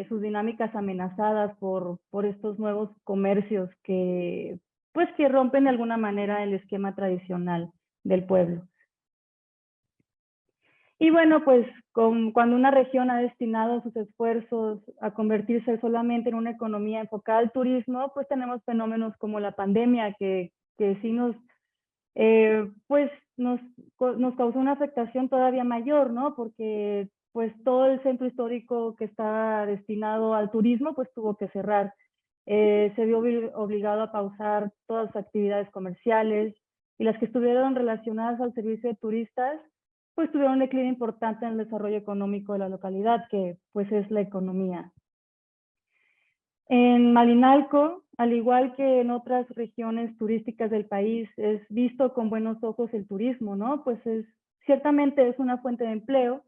sus dinámicas amenazadas por estos nuevos comercios que rompen de alguna manera el esquema tradicional del pueblo. Y bueno, pues cuando una región ha destinado sus esfuerzos a convertirse solamente en una economía enfocada al turismo, pues tenemos fenómenos como la pandemia que sí nos causó una afectación todavía mayor, ¿no? Porque pues todo el centro histórico que estaba destinado al turismo pues tuvo que cerrar. Se vio obligado a pausar todas las actividades comerciales y las que estuvieron relacionadas al servicio de turistas pues tuvieron un declive importante en el desarrollo económico de la localidad, que pues es la economía. En Malinalco, al igual que en otras regiones turísticas del país, es visto con buenos ojos el turismo, ¿no? Pues ciertamente es una fuente de empleo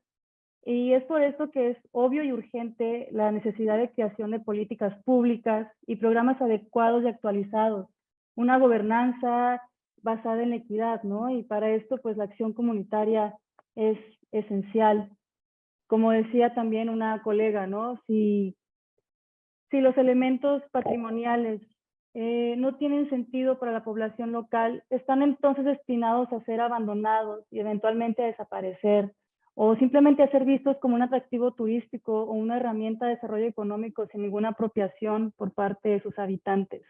y es por eso que es obvio y urgente la necesidad de creación de políticas públicas y programas adecuados y actualizados, una gobernanza basada en la equidad, ¿no? Y para esto, pues la acción comunitaria es esencial. Como decía también una colega, ¿no? Si los elementos patrimoniales no tienen sentido para la población local, están entonces destinados a ser abandonados y eventualmente a desaparecer, o simplemente a ser vistos como un atractivo turístico o una herramienta de desarrollo económico sin ninguna apropiación por parte de sus habitantes.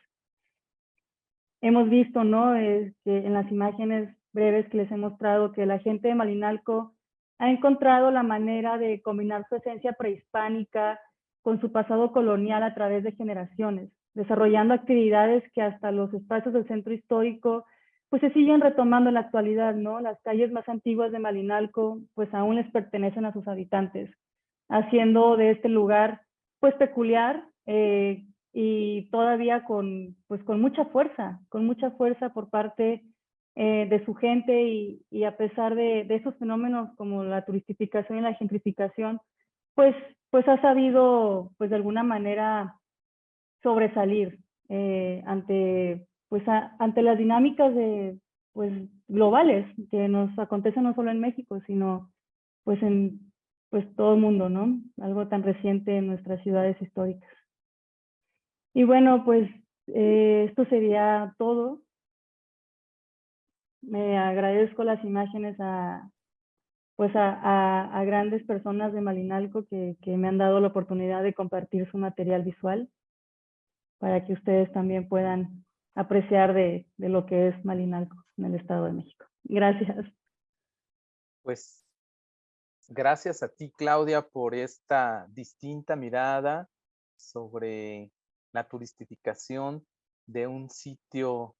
Hemos visto, ¿no?, que en las imágenes breves que les he mostrado, que la gente de Malinalco ha encontrado la manera de combinar su esencia prehispánica con su pasado colonial a través de generaciones, desarrollando actividades que hasta los espacios del centro histórico pues se siguen retomando en la actualidad, ¿no? Las calles más antiguas de Malinalco pues aún les pertenecen a sus habitantes, haciendo de este lugar pues peculiar y todavía con mucha fuerza por parte de su gente y a pesar de esos fenómenos como la turistificación y la gentrificación, pues ha sabido pues de alguna manera sobresalir ante las dinámicas pues globales que nos acontecen no solo en México, sino pues en todo el mundo, ¿no? Algo tan reciente en nuestras ciudades históricas. Y bueno, pues esto sería todo. Me agradezco las imágenes a grandes personas de Malinalco que me han dado la oportunidad de compartir su material visual para que ustedes también puedan apreciar de lo que es Malinalco en el Estado de México. Gracias. Pues Gracias a ti, Claudia, por esta distinta mirada sobre la turistificación de un sitio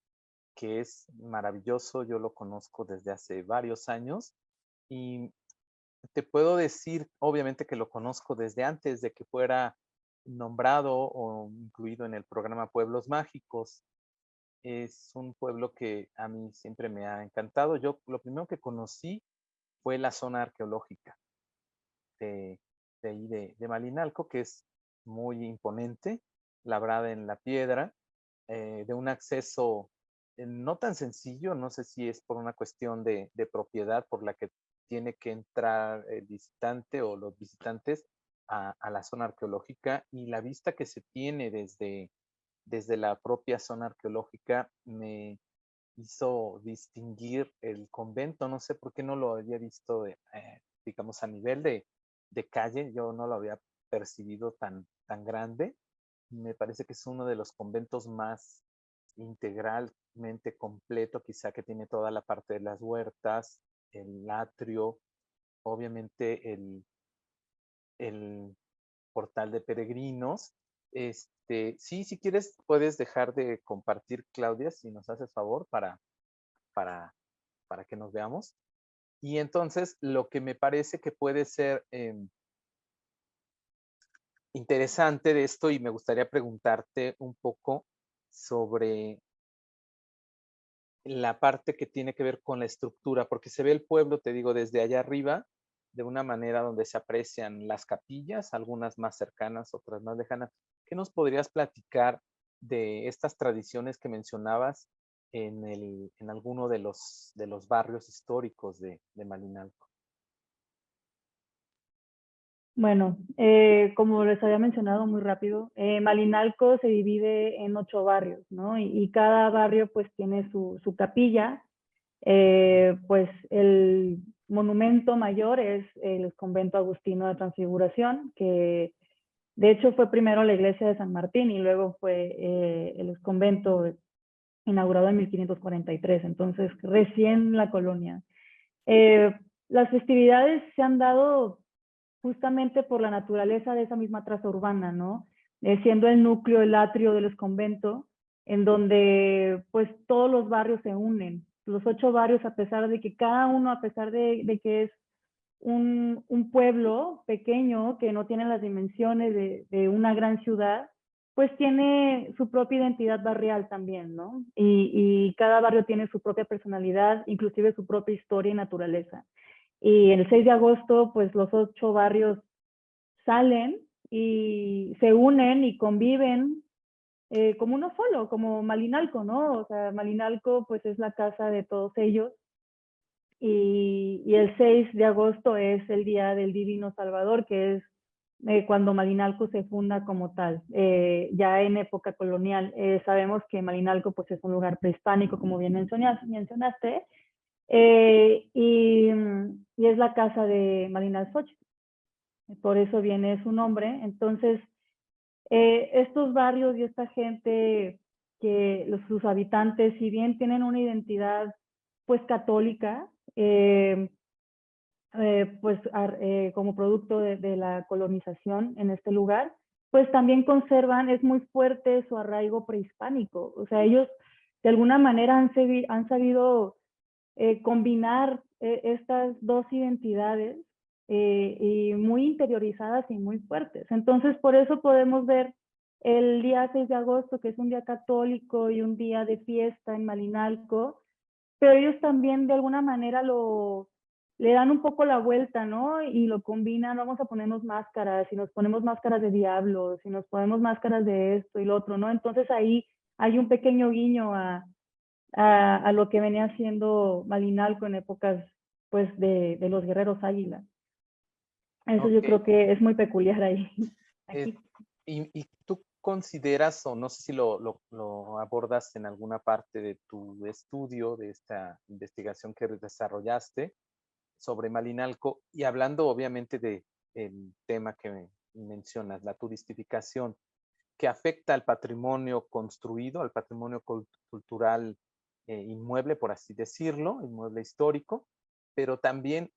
que es maravilloso. Yo lo conozco desde hace varios años y te puedo decir, obviamente, que lo conozco desde antes de que fuera nombrado o incluido en el programa Pueblos Mágicos. Es un pueblo que a mí siempre me ha encantado. Yo lo primero que conocí fue la zona arqueológica de, de ahí de Malinalco, que es muy imponente, labrada en la piedra, de un acceso no tan sencillo. No sé si es por una cuestión de propiedad por la que tiene que entrar el visitante o los visitantes a la zona arqueológica, y la vista que se tiene desde la propia zona arqueológica me hizo distinguir el convento. No sé por qué no lo había visto, digamos, a nivel de calle. Yo no lo había percibido tan grande. Me parece que es uno de los conventos más integralmente completo, quizá, que tiene toda la parte de las huertas, el atrio, obviamente el portal de peregrinos. Sí, si quieres, puedes dejar de compartir, Claudia, si nos haces favor, para, para que nos veamos. Y entonces, lo que me parece que puede ser interesante de esto, y me gustaría preguntarte un poco sobre la parte que tiene que ver con la estructura, porque se ve el pueblo, te digo, desde allá arriba, de una manera donde se aprecian las capillas, algunas más cercanas, otras más lejanas. ¿Qué nos podrías platicar de estas tradiciones que mencionabas en alguno de los barrios históricos de Malinalco? Bueno, como les había mencionado muy rápido, Malinalco se divide en 8 barrios, ¿no? Y cada barrio pues tiene su capilla. Pues el monumento mayor es el convento agustino de Transfiguración, que de hecho fue primero la iglesia de San Martín y luego fue el convento inaugurado en 1543, entonces recién la colonia. Las festividades se han dado justamente por la naturaleza de esa misma traza urbana, ¿no? Siendo el núcleo, el atrio de los conventos, en donde pues todos los barrios se unen. Los 8 barrios, a pesar de que cada uno, a pesar de que es un pueblo pequeño que no tiene las dimensiones de una gran ciudad, pues tiene su propia identidad barrial también, ¿no? Y cada barrio tiene su propia personalidad, inclusive su propia historia y naturaleza. Y el 6 de agosto, pues los 8 barrios salen y se unen y conviven como uno solo, como Malinalco, ¿no? O sea, Malinalco pues es la casa de todos ellos y el 6 de agosto es el Día del Divino Salvador, que es cuando Malinalco se funda como tal, ya en época colonial. Sabemos que Malinalco pues es un lugar prehispánico, como bien mencionaste, y es la casa de Malinalxóchitl, por eso viene su nombre. Entonces, estos barrios y esta gente, sus habitantes, si bien tienen una identidad pues católica, pues como producto de la colonización en este lugar, pues también conservan, es muy fuerte su arraigo prehispánico. O sea, ellos de alguna manera han sabido combinar estas dos identidades y muy interiorizadas y muy fuertes. Entonces, por eso podemos ver el día 6 de agosto, que es un día católico y un día de fiesta en Malinalco, pero ellos también de alguna manera le dan un poco la vuelta, ¿no? Y lo combinan, vamos a ponernos máscaras, y nos ponemos máscaras de diablos, y nos ponemos máscaras de esto y lo otro, ¿no? Entonces ahí hay un pequeño guiño a lo que venía haciendo Malinalco en épocas, pues, de los guerreros águila. Eso yo Ok. creo que es muy peculiar ahí. Eh, Aquí. y tú consideras, o no sé si lo abordas en alguna parte de tu estudio, de esta investigación que desarrollaste sobre Malinalco, y hablando obviamente de el tema que mencionas, la turistificación, que afecta al patrimonio construido, al patrimonio cultural inmueble, por así decirlo, inmueble histórico, pero también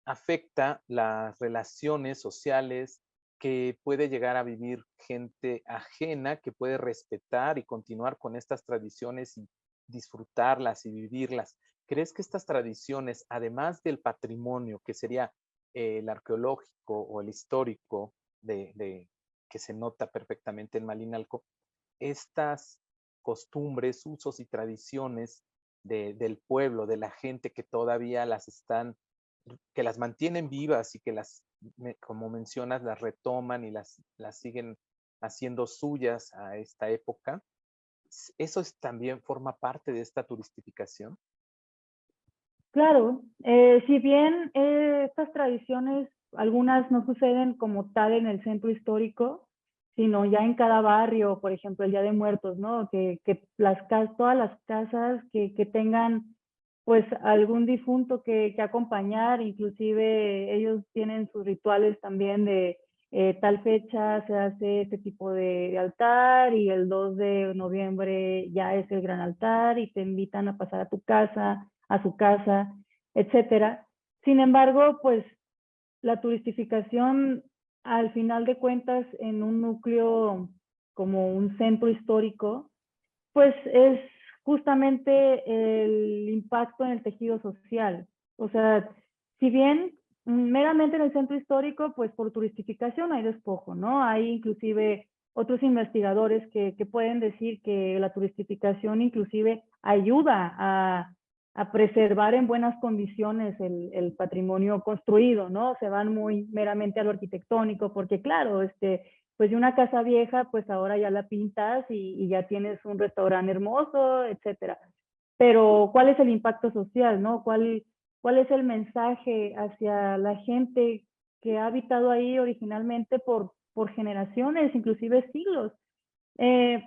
afecta las relaciones sociales que puede llegar a vivir gente ajena, que puede respetar y continuar con estas tradiciones y disfrutarlas y vivirlas. ¿Crees que estas tradiciones, además del patrimonio, que sería el arqueológico o el histórico que se nota perfectamente en Malinalco, estas costumbres, usos y tradiciones del pueblo, de la gente que todavía las están, que las mantienen vivas y que las, como mencionas, las retoman y las siguen haciendo suyas a esta época? ¿Eso también forma parte de esta turistificación? Claro, si bien estas tradiciones, algunas no suceden como tal en el centro histórico, sino ya en cada barrio, por ejemplo, el Día de Muertos, ¿no? Que todas las casas que tengan pues algún difunto que acompañar, inclusive ellos tienen sus rituales también de tal fecha se hace este tipo de altar y el 2 de noviembre ya es el gran altar y te invitan a pasar a tu casa, a su casa, etcétera. Sin embargo, pues la turistificación, al final de cuentas, en un núcleo como un centro histórico, pues es justamente el impacto en el tejido social. O sea, si bien meramente en el centro histórico, pues por turistificación hay despojo, ¿no? Hay inclusive otros investigadores que pueden decir que la turistificación inclusive ayuda a preservar en buenas condiciones el patrimonio construido, ¿no? Se van muy meramente a lo arquitectónico, porque claro, pues de una casa vieja, pues ahora ya la pintas y ya tienes un restaurante hermoso, etcétera. Pero, ¿cuál es el impacto social, no? ¿Cuál es el mensaje hacia la gente que ha habitado ahí originalmente por generaciones, inclusive siglos? Eh,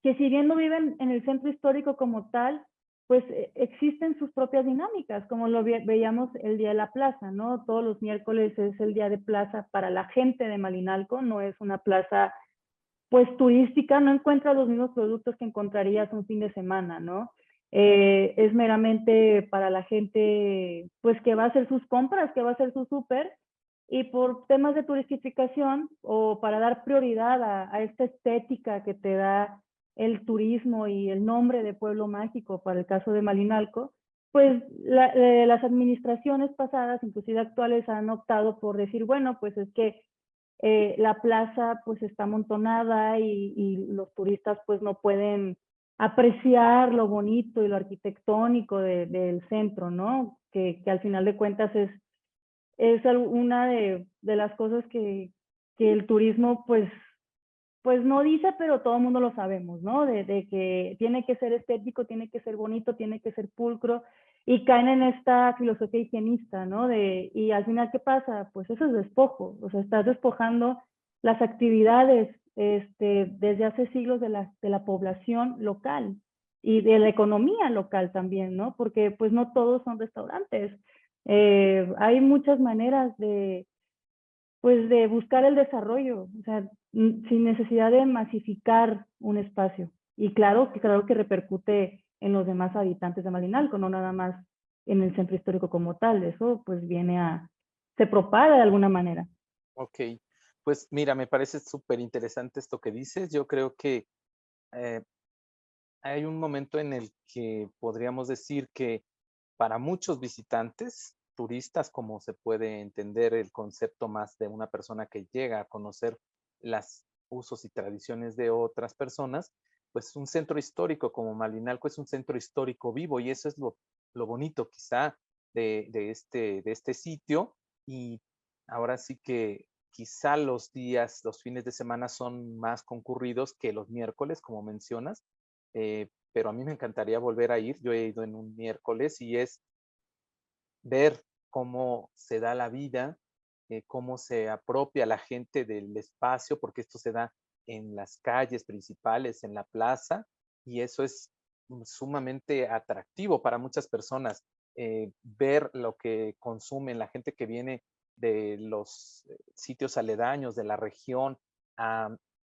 que si bien no viven en el centro histórico como tal, pues existen sus propias dinámicas, como lo veíamos el Día de la Plaza, ¿no? Todos los miércoles es el día de plaza para la gente de Malinalco, no es una plaza pues turística, no encuentras los mismos productos que encontrarías un fin de semana, ¿no? Es meramente para la gente pues que va a hacer sus compras, que va a hacer su súper, y por temas de turistificación o para dar prioridad a esta estética que te da el turismo y el nombre de pueblo mágico para el caso de Malinalco, pues las administraciones pasadas, inclusive actuales, han optado por decir, bueno, pues es que la plaza pues está amontonada y los turistas pues no pueden apreciar lo bonito y lo arquitectónico del centro, ¿no? Que al final de cuentas es una de las cosas que el turismo pues no dice, pero todo el mundo lo sabemos, ¿no? De que tiene que ser estético, tiene que ser bonito, tiene que ser pulcro, y caen en esta filosofía higienista, ¿no? Y al final, ¿qué pasa? Pues eso es despojo, o sea, estás despojando las actividades desde hace siglos de la población local y de la economía local también, ¿no? Porque pues no todos son restaurantes. Hay muchas maneras pues de buscar el desarrollo, o sea, sin necesidad de masificar un espacio. Y claro que repercute en los demás habitantes de Malinalco, no nada más en el centro histórico como tal. Eso pues se propaga de alguna manera. Ok, pues mira, me parece súper interesante esto que dices. Yo creo que eh, hay un momento en el que podríamos decir que para muchos visitantes, turistas, como se puede entender el concepto más de una persona que llega a conocer los usos y tradiciones de otras personas, pues un centro histórico como Malinalco es un centro histórico vivo y eso es lo bonito quizá de este sitio. Y ahora sí que quizá los días, los fines de semana son más concurridos que los miércoles, como mencionas, pero a mí me encantaría volver a ir. Yo he ido en un miércoles y es ver cómo se da la vida, cómo se apropia la gente del espacio, porque esto se da en las calles principales, en la plaza, y eso es sumamente atractivo para muchas personas. Ver lo que consumen la gente que viene de los sitios aledaños de la región,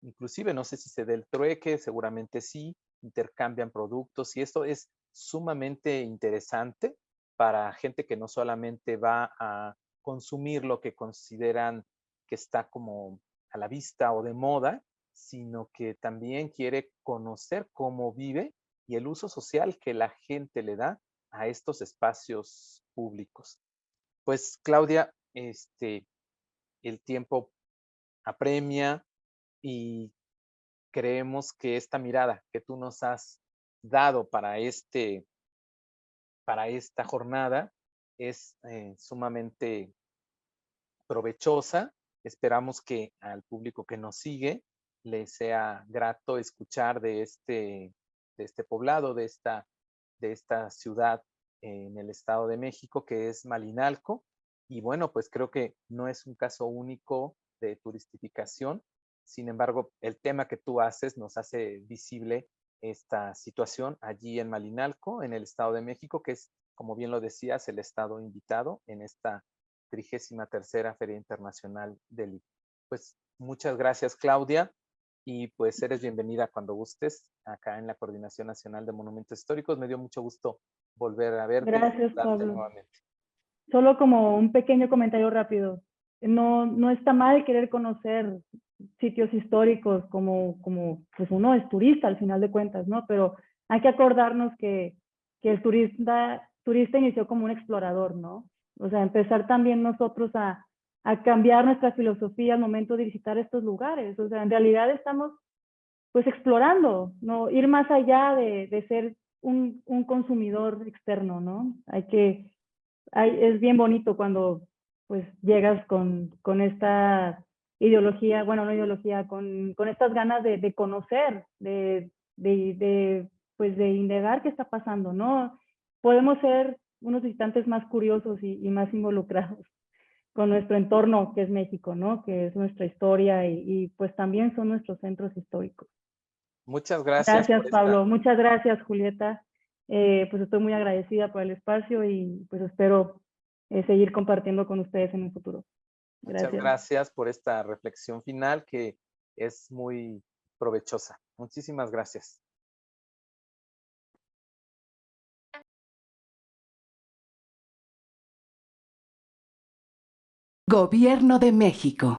inclusive no sé si se dé el trueque, seguramente sí, intercambian productos y esto es sumamente interesante para gente que no solamente va a consumir lo que consideran que está como a la vista o de moda, sino que también quiere conocer cómo vive y el uso social que la gente le da a estos espacios públicos. Pues Claudia, el tiempo apremia y creemos que esta mirada que tú nos has dado para esta jornada es sumamente provechosa. Esperamos que al público que nos sigue le sea grato escuchar de este poblado, de esta ciudad en el Estado de México, que es Malinalco. Y bueno, pues creo que no es un caso único de turistificación. Sin embargo, el tema que tú haces nos hace visible esta situación allí en Malinalco, en el Estado de México, que es, como bien lo decías, el estado invitado en esta 33ª Feria Internacional del Libro. Pues muchas gracias, Claudia, y pues eres bienvenida cuando gustes acá en la Coordinación Nacional de Monumentos Históricos. Me dio mucho gusto volver a verte y Gracias, saludarte Pablo. nuevamente. Solo como un pequeño comentario rápido. No está mal querer conocer sitios históricos como pues uno es turista al final de cuentas, ¿no? Pero hay que acordarnos que el turista inició como un explorador, ¿no? O sea, empezar también nosotros a cambiar nuestra filosofía al momento de visitar estos lugares. O sea, en realidad estamos pues explorando, ¿no? Ir más allá de ser un consumidor externo, ¿no? Es bien bonito cuando pues llegas con esta ideología, bueno, no ideología, con estas ganas de conocer, pues de indagar qué está pasando, ¿no? Podemos ser unos visitantes más curiosos y más involucrados con nuestro entorno, que es México, ¿no? Que es nuestra historia y pues también son nuestros centros históricos. Muchas gracias Gracias, por Pablo. Muchas gracias, Julieta. Pues estoy muy agradecida por el espacio y pues espero seguir compartiendo con ustedes en un futuro. Muchas Gracias. gracias por esta reflexión final que es muy provechosa. Muchísimas gracias. Gobierno de México.